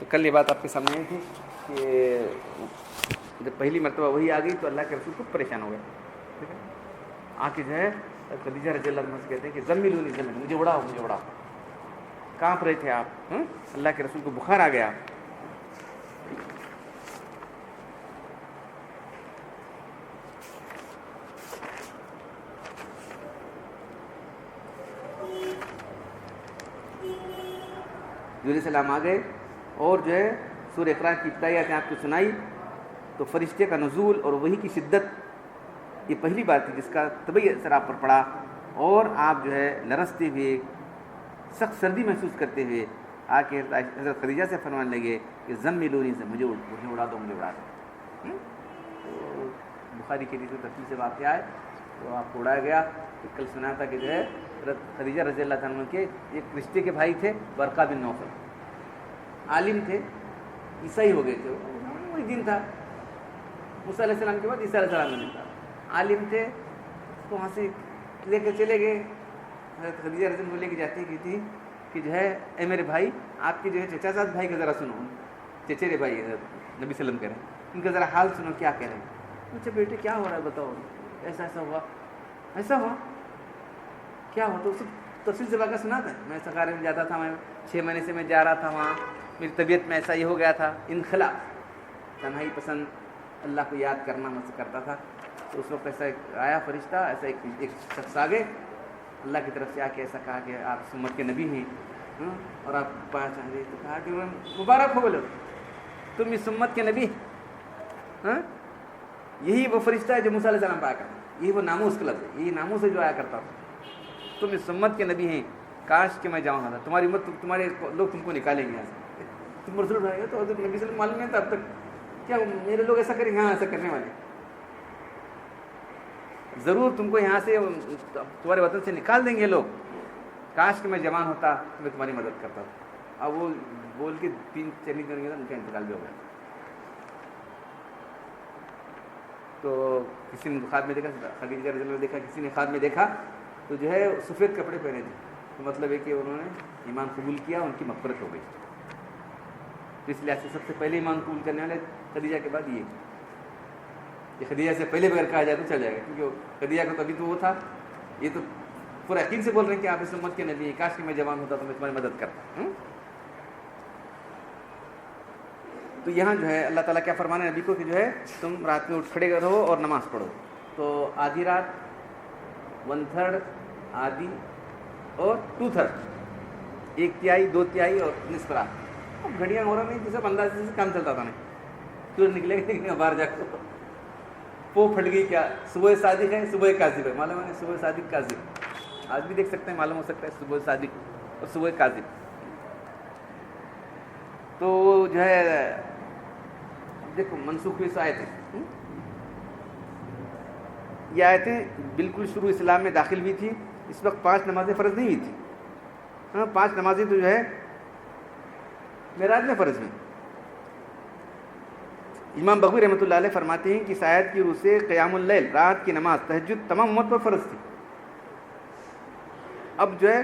تو کل یہ بات آپ کے سامنے آئی تھی کہ جب پہلی مرتبہ وہی آ گئی تو اللہ کے رسول کو پریشان ہو گئے. ٹھیک ہے, آ کے جو ہے خدیجہ رضی اللہ عنہ سے کہتے ہیں کہ زملونی زملونی, مجھے اڑاؤ مجھے اڑاؤ. کانپ رہے تھے آپ, اللہ کے رسول کو بخار آ گیا. علیہ السلام آ گئے اور جو ہے سورہ اقراء کی ابتدائی آیتیں آپ کو سنائی. تو فرشتے کا نزول اور وحی کی شدت, یہ پہلی بات تھی جس کا طبعی اثر آپ پر پڑا, اور آپ جو ہے لرزتے ہوئے سخت سردی محسوس کرتے ہوئے آ کے حضرت خدیجہ سے فرمانے لگے کہ زملونی سے مجھے اڑا دو مجھے اڑا دو. تو بخاری کی حدیث میں تفصیل سے واقعہ ہے, تو آپ کو اڑایا گیا. کل سنا تھا کہ جو ہے حضرت خدیجہ رضی اللہ عنہ کے ایک رشتے کے بھائی تھے ورقہ بن نوفل, عالم تھے, عیسائی ہو گئے تھے, وہی دین تھا موسیٰ علیہ السلام کے بعد عیسیٰ علیہ السلام نے تھا. عالم تھے, تو وہاں سے لے کے چلے گئے. حضرت خدیجہ رضی اللہ عنہ لے کے جاتی کی تھی کہ جو ہے اے میرے بھائی, آپ کے جو ہے چچا زاد بھائی کا ذرا سنو, چچیرے بھائی حضرت نبی وسلم کہہ رہے ہیں, ان کا ذرا حال سنو کیا کہہ رہے ہیں. اچھا بیٹے کیا ہو رہا ہے بتاؤ, ایسا ایسا ہوا, ایسا ہوا کیا ہوا. تو اس تفصیل سے واقعہ سنا تھا. میں سکارے میں جاتا تھا, میں 6 مہینے سے میں جا رہا تھا وہاں, میری طبیعت میں ایسا یہ ہو گیا تھا, انخلا, تنہائی پسند, اللہ کو یاد کرنا مجھ سے کرتا تھا. تو اس وقت ایسا آیا فرشتہ, ایسا ایک شخص آ گئے اللہ کی طرف سے آ کے ایسا کہا کہ آپ سمت کے نبی ہیں اور آپ پایا چاہ رہے. تو کہا کہ مبارک ہو بولو, تم اس امت کے نبی. یہی وہ فرشتہ ہے جو موسیٰ علیہ السلام پایا کرتا, یہی وہ ناموس کا لفظ ہے, یہی ناموس ہے جو آیا کرتا تھا. تم اس امت کے نبی ہیں, کاش کہ میں جاؤں گا, تمہاری امت تمہارے لوگ تم کو نکالیں گے یہاں سے. تم رسول رہے گا تو حضرت نبی صلی اللہ علیہ وسلم معلوم نہیں تھا اب تک کیا میرے لوگ ایسا کریں گے, ہاں ایسا کرنے والے ضرور تم کو یہاں سے تمہارے وطن سے نکال دیں گے لوگ. کاش کہ میں جوان ہوتا تو میں تمہاری مدد کرتا. اب وہ بول کے 3 چلی کریں گے تو ان کا انتقال بھی ہو گیا. تو کسی نے خواب میں دیکھا, خدیجہ رضی اللہ عنہ نے دیکھا, کسی نے خواب میں دیکھا تو جو ہے سفید کپڑے پہنے تھے. تو مطلب ہے کہ انہوں نے ایمان قبول کیا, ان کی مغفرت ہو گئی. تو اس لحاظ سے سب سے پہلے ایمان قبول کرنے والے خدیجہ کے بعد یہ خدیجہ سے پہلے بغیر کہا جائے تو چل جائے گا, کیونکہ خدیجہ کا تو ابھی تو وہ تھا. یہ تو پورا یقین سے بول رہے ہیں کہ آپ اس امت کے نبی ہیں, کاش کہ میں جوان ہوتا تو میں تمہاری مدد کرتا. تو یہاں جو ہے اللہ تعالیٰ کیا فرمانا ہے نبی کو کہ جو ہے تم رات میں اٹھ کھڑے رہو اور نماز پڑھو. تو آدھی رات, 1/3 آدھی اور 2/3, 1/3 2/3 اور نصف رات. اب گھڑیاں ہو رہا نہیں, جیسے اندازے سے کام چلتا تھا. نہیں سورج نکلے گا لیکن باہر جا کے پو پھٹ گئی کیا, صبح صادق ہے صبح کاذب ہے. معلوم ہے صبح صادق کاذب, آج بھی دیکھ سکتے ہیں, معلوم ہو سکتا ہے صبح صادق اور صبح کاذب. تو جو ہے دیکھو منسوخ ہوئی آیتیں, یہ آیتیں بالکل شروع اسلام میں داخل ہوئی تھی. اس وقت 5 نمازیں فرض نہیں ہوئی تھی. 5 نمازیں تو جو ہے معراج میں فرض ہوئی. امام بغوی رحمۃ اللہ علیہ فرماتے ہیں کہ اس آیت کی روح سے قیام اللیل, رات کی نماز, تہجد تمام امت پر فرض تھی. اب جو ہے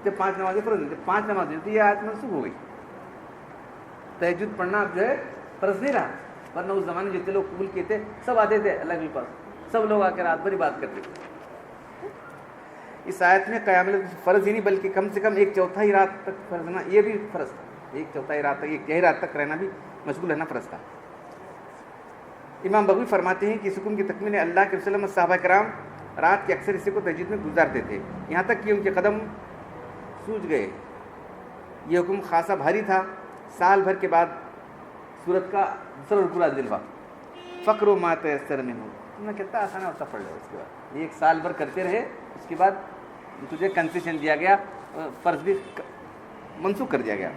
جب 5 نمازیں فرض ہوئی, جب 5 نمازیں ہوتی, یہ آیت منسوخ ہو گئی. تہجد پڑھنا اب جو ہے فرض نہیں رہا, ورنہ اس زمانے میں جتنے لوگ قبول کیے تھے سب آتے تھے اللہ کے پاس, سب لوگ آ کے رات بھر ہی بات کرتے تھے. اس آیت میں قیام اللیل فرض ہی نہیں بلکہ کم سے کم 1/4 رات تک فرض ہونا یہ بھی فرض تھا. 1/4 رات تک, 1/4 رات تک رہنا بھی, مشغول رہنا فرض تھا. امام بغوی فرماتے ہیں کہ اس حکم کی تکمیل اللہ کے وسلم اور صحابہ کرام رات کے اکثر حصے کو تہجد میں گزارتے تھے, یہاں تک کہ ان کے قدم سوج گئے. یہ حکم خاصا بھاری تھا. سال بھر کے بعد سورت کا دوسرا رکوع نازل ہوا, فقر و ما تیسر منہ. تم نے کتنا آسان ہے اتنا پڑھ لو. اس کے بعد 1 سال بھر کرتے رہے, اس کے بعد تجھے کنسیشن دیا گیا, فرض بھی منسوخ کر دیا گیا,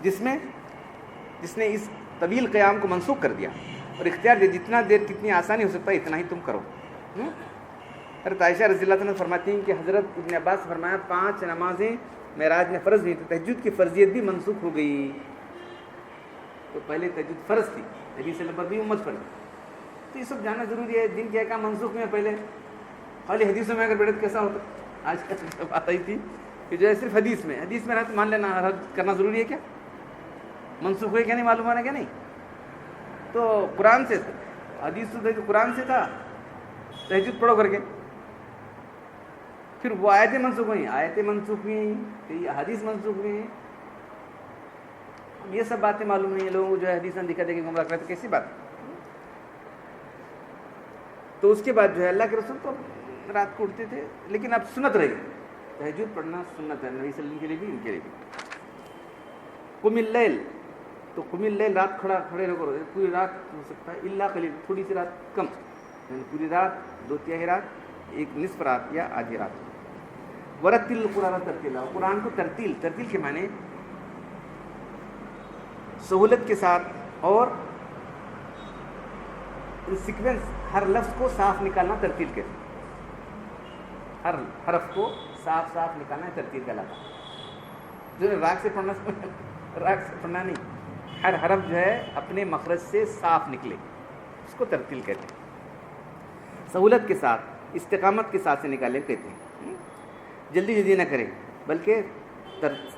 جس نے اس طویل قیام کو منسوخ کر دیا اور اختیار دیا جتنا دیر کتنی آسانی ہو سکتا ہے اتنا ہی تم کرو. حضرت عائشہ رضی اللہ عنہ فرماتی ہیں کہ حضرت ابن عباس نے فرمایا 5 نمازیں معراج میں فرض ہوئی تھی, تہجد کی فرضیت بھی منسوخ ہو گئی. تو پہلے تہجد فرض تھی, نبی صلی اللہ علیہ وسلم پر بھی امت پر. تو یہ سب جاننا ضروری ہے. دین کیا کام منسوخ میں پہلے خالی حدیثوں میں اگر بیٹھے تو کیسا ہوتا. آج کل بات آئی تھی کہ جو ہے صرف حدیث میں رہا تو مان لینا کرنا ضروری ہے کیا, منسوخ ہوئے کیا نہیں معلوم ہونا کیا نہیں. تو قرآن سے حدیث تو قرآن سے تھا, تہجد پڑھو کر کے, پھر وہ آیتیں منسوخ ہوئی, آیتیں منسوخ ہوئی ہیں, پھر حدیث منسوخ ہوئی ہیں. یہ سب باتیں معلوم نہیں ہے لوگوں کو, جو ہے حدیث میں دکھا دے کے گمراہ کرتے, کیسی بات. تو اس کے بعد جو ہے اللہ کے رسول تو رات کو اٹھتے تھے, لیکن اب سنت رہی, تہجد پڑھنا سنت ہے نبی صلی اللہ علیہ وسلم کے لیے بھی, ان کے لیے بھی. قم اللیل, تو قم اللیل رات کھڑے رہو کرو, پوری رات ہو سکتا ہے, الا قلیل تھوڑی سی رات کم, یعنی پوری رات, 2/3 رات, ایک نصف رات یا آدھی رات. ورتل القرآن ترتیلا, قرآن کو ترتیل کے معنی سہولت کے ساتھ اور سیکوینس, ہر لفظ کو صاف نکالنا ترتیل کے, ہر حرف کو صاف نکالنا ہے ترتیل کہلاتا. جو راگ سے پڑھنا نہیں, ہر حرف جو ہے اپنے مخرج سے صاف نکلے, اس کو ترتیل کہتے ہیں. سہولت کے ساتھ, استقامت کے ساتھ سے نکالے کہتے ہیں. جلدی نہ کریں, بلکہ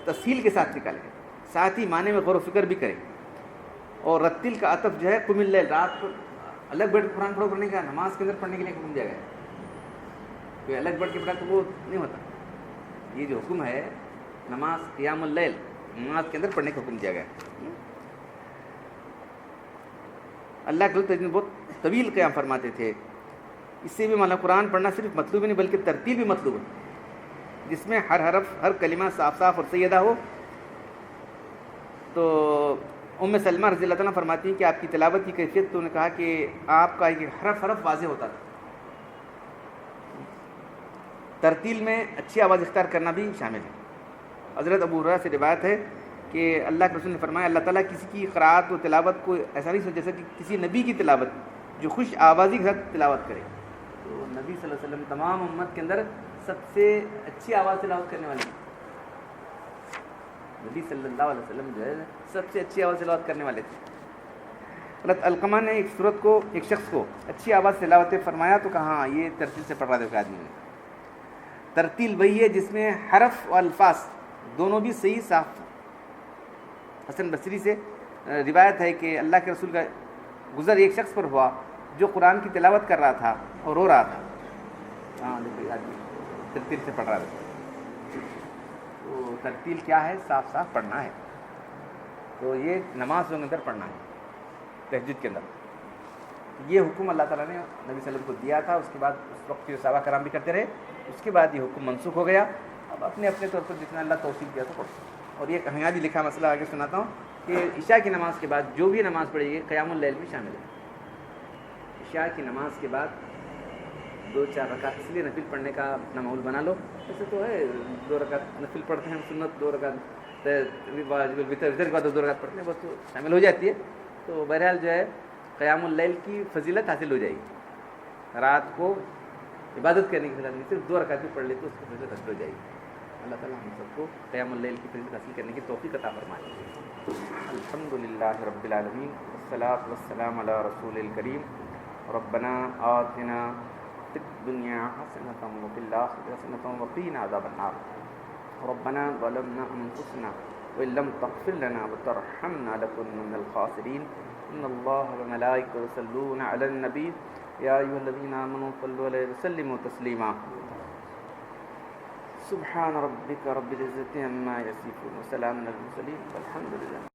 تسہیل کے ساتھ نکالیں, ساتھ ہی معنی میں غور و فکر بھی کریں. اور رتل کا عطف جو ہے قم اللیل, رات کو الگ بیٹھ کے قرآن پڑھو کرنے کا, نماز کے اندر پڑھنے کے لیے حکم دیا گیا ہے. کوئی الگ بیٹھ کے پڑھا تو وہ نہیں ہوتا. یہ جو حکم ہے نماز قیام اللیل, نماز کے اندر پڑھنے کا حکم دیا گیا ہے. اللہ کے رسول بہت طویل قیام فرماتے تھے. اس سے بھی مانا قرآن پڑھنا صرف مطلوب نہیں بلکہ ترتیل بھی مطلوب ہے, جس میں ہر حرف, ہر کلمہ صاف اور سیدہ ہو. تو ام سلمہ رضی اللہ تعالیٰ فرماتی ہیں کہ آپ کی تلاوت کی کیفیت, تو انہوں نے کہا کہ آپ کا ایک حرف واضح ہوتا تھا. ترتیل میں اچھی آواز اختیار کرنا بھی شامل ہے. حضرت ابو ہریرہ سے روایت ہے کہ اللہ کے رسول نے فرمایا, اللہ تعالیٰ کسی کی قرأت و تلاوت کو ایسا نہیں سوچ جیسا کہ کسی نبی کی تلاوت جو خوش آوازی کے ساتھ تلاوت کرے. تو نبی صلی اللہ علیہ وسلم تمام امت کے اندر سب سے اچھی آواز تلاوت کرنے والے, نبی صلی اللہ علیہ وسلم جو ہے سب سے اچھی آواز تلاوت کرنے والے تھے. حضرت علقمہ نے ایک شخص کو اچھی آواز تلاوت فرمایا تو کہا ہاں یہ ترتیل سے پڑھ رہا تھا آدمی نے. ترتیل وہی ہے جس میں حرف اور الفاظ دونوں بھی صحیح صاف. حسن بصری سے روایت ہے کہ اللہ کے رسول کا گزر ایک شخص پر ہوا جو قرآن کی تلاوت کر رہا تھا اور رو رہا تھا. ہاں دیکھیے آدمی ترتیل سے پڑھ رہا تھا. تو ترتیل کیا ہے؟ صاف پڑھنا ہے. تو یہ نماز کے اندر پڑھنا ہے, تہجد کے اندر. یہ حکم اللہ تعالیٰ نے نبی صلی اللہ علیہ وسلم کو دیا تھا. اس کے بعد اس وقت کے صحابہ کرام بھی کرتے رہے. اس کے بعد یہ حکم منسوخ ہو گیا. اب اپنے طور پر جتنا اللہ توفیق دیا تو پڑھو. اور یہ کہانی لکھا مسئلہ آگے سناتا ہوں کہ عشاء کی نماز کے بعد جو بھی نماز پڑھے گی قیام اللیل بھی شامل ہے. عشاء کی نماز کے بعد 2-4 رکعت اس لیے نفل پڑھنے کا اپنا معمول بنا لو. ایسے تو ہے 2 رکعت نفل پڑھتے ہیں, سنت 2 رکعت, وتر کے بعد 2 رکعت پڑھتے ہیں, بس تو شامل ہو جاتی ہے. تو بہرحال جو ہے قیام اللیل کی فضیلت حاصل ہو جائے گی. رات کو عبادت کرنے کی فضیلت صرف 2 رکعت بھی پڑھ لے تو اس کی فضیلت حاصل ہو جائے گی. اللہ تعالیٰ ہم سب کو قیام اللیل کی فضیلت حاصل کرنے کی توفیق عطا فرمائے. الحمدللہ رب العالمین, والصلاۃ والسلام علی رسول الکریم. ربنا آتنا فی الدنیا حسنۃ وفی الآخرۃ حسنۃ وقنا عذاب النار. ربنا ظلمنا انفسنا وان لم تغفر لنا وترحمنا لنكن من الخاسرین. ان اللہ وملائکته یصلون علی النبی یا ایھا الذین آمنوا صلوا علیہ وسلموا تسلیما. سبحان ربک رب العزة عما یصفون وسلام علی المرسلین والحمد للہ.